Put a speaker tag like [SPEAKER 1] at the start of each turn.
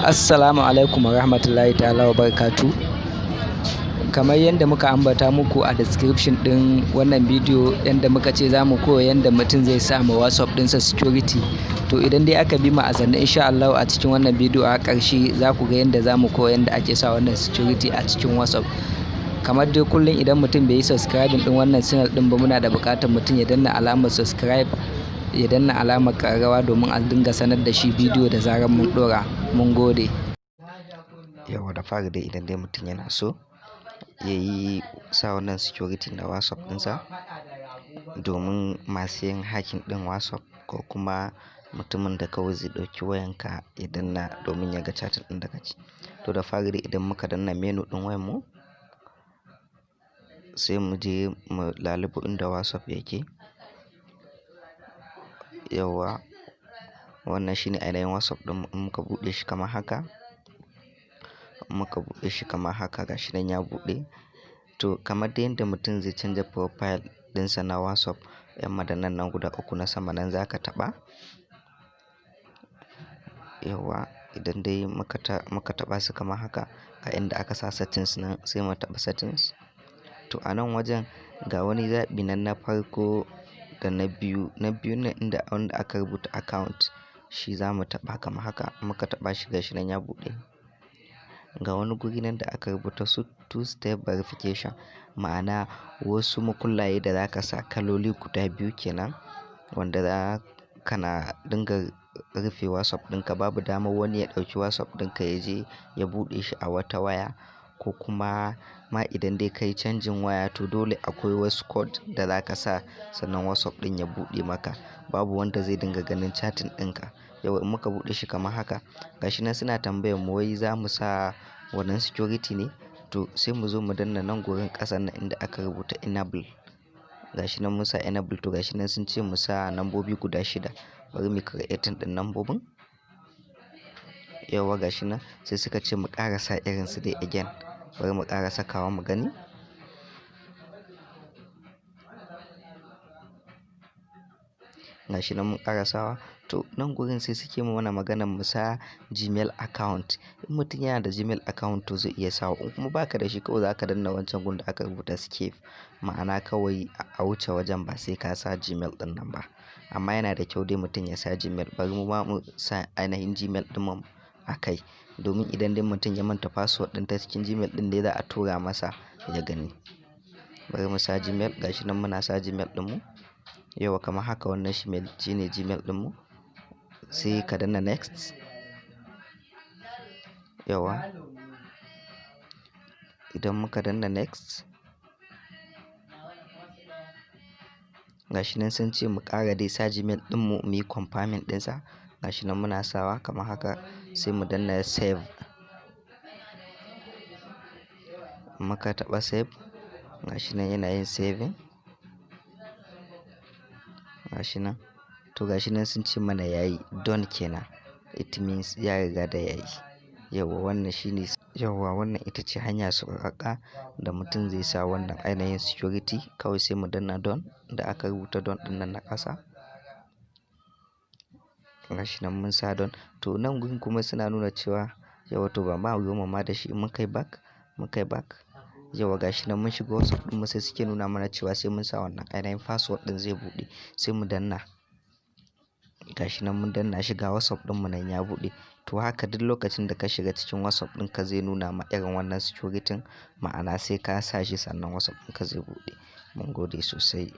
[SPEAKER 1] Assalamu alaikum warahmatullahi ta'ala wabarakatuh. Kamar yadda muka ambata muku a description ɗin wannan bidiyo, yadda muka ce za mu koya yadda mutum zai sa ma WhatsApp ɗinsa security. To idan dai aka bi mu a sannan insha Allah a cikin wannan bidiyo a ƙarshe za ku ga yadda za mu koya yadda ake sa wannan security a cikin WhatsApp. Kamar dai kullum idan mutum bai yi subscribing ɗin wannan channel ɗin ba, muna da buƙatar mutum ya danna alamar subscribe, ya danna alamar ƙararrawa domin a dinga sanar da shi bidiyo da zarar mun ɗora. Mun gode.
[SPEAKER 2] Yawa da fari dai idan dai mutum yana so ya yi sa wannan security na WhatsApp ɗinsa domin masu yin hacking ɗin WhatsApp, ko kuma mutumin da kawai zai ɗauki wayanka ya danna domin ya ga chatting ɗin da kake. To da fari dai idan muka danna menu ɗin wayanmu, sai mu je mu lalubo inda WhatsApp yake. Yawa wannan shine ainihin WhatsApp ɗin. In muka buɗe shi kamar haka, gashi nan ya buɗe. To kamar dai yadda mutum zai canza profile ɗinsa na WhatsApp, yan madannan nan guda uku na sama nan za ka taɓa. Yawa idan dai muka taɓa su kamar haka, ga inda aka sa settings nan sai mu taɓa settings. To a nan wajen ga wani zaɓi nan na farko da na biyu nan inda aka rubuta account, shi za mu taɓa kamar haka. Muka taɓa shi gashi nan ya buɗe. Ga wani guri nan da aka rubuta two step verification, ma'ana wasu makullaye da za ka sa kaloli guda biyu kenan, wanda za kana dinga rufe WhatsApp ɗinka. Babu damar wani ya ɗauki WhatsApp ɗinka ya je ya buɗe shi a wata waya, ko kuma ma idan dai ka yi canjin waya to dole akwai wasu code da za ka sa sannan WhatsApp ɗin ya buɗe maka. Babu wanda zai dinga ganin chatting ɗinka. Yau in muka buɗe shi kamar haka, gashi nan suna tambayar mu wai za mu sa wannan security ne. To sai mu zo mu danna nan gurin ƙasan nan inda aka rubuta enable. Gashi nan mun sa enable. To gashi nan sun ce mu sa nambobi guda 6. Bari mu creating ɗin nambobin. Yawa gashi nan sai suka ce mu ƙara sa irin su dai again. Bari mu ƙara sakawa mu gani. Gashi nan mun ƙara sawa. To nan gurin sai suke mana maganar mu sa Gmail account. In mutum yana da Gmail account to zai iya sawa. In kuma baka da shi, kawai za ka danna wancan gun da aka rubuta escape, ma'ana kawai a wuce wajen ba sai ka sa Gmail ɗin nan ba. Amma yana da kyau dai mutum ya sa Gmail. Bari mu ma mu sa ainihin Gmail ɗin mu a kai, domin idan dai mutum ya manta password ɗin ta cikin Gmail ɗin dai za a tura masa ya gani. Bari mu sa Gmail. Gashi nan muna sa Gmail ɗin mu. Yawa kamar haka wannan shine Gmail ɗin mu. Sai ka danna next. Yawa idan muka danna next, gashi nan sun ce mu ƙara dai sa Gmail ɗin mu yi confirming ɗinsa. Gashi nan muna sawa kamar haka, sai mu danna save. Muka taɓa save, gashi nan yana yin saving. Gashi nan. To gashi nan sun ce mana yayi done kenan. It means ya riga da yayi. Yawa wannan ita ce hanya sauƙaƙa da mutum zai sa wannan ainihin security. Kawai sai mu danna done da aka rubuta done ɗin nan na ƙasa. Gashi nan mun sa done. To nan gurin kuma suna nuna cewa yawa to ba ma ruwan ma da shi. Mun kai back. Yawa gashi nan mun shiga WhatsApp ɗin mu, sai suke nuna mana cewa sai mun sa wannan ainihin password ɗin zai buɗe. Sai mu danna. Gashi nan mun danna shiga WhatsApp ɗin mu nan ya buɗe. To haka duk lokacin da ka shiga cikin WhatsApp ɗinka zai nuna ma irin wannan security, ma'ana sai ka sa shi sannan WhatsApp ɗinka zai buɗe. Mun gode sosai.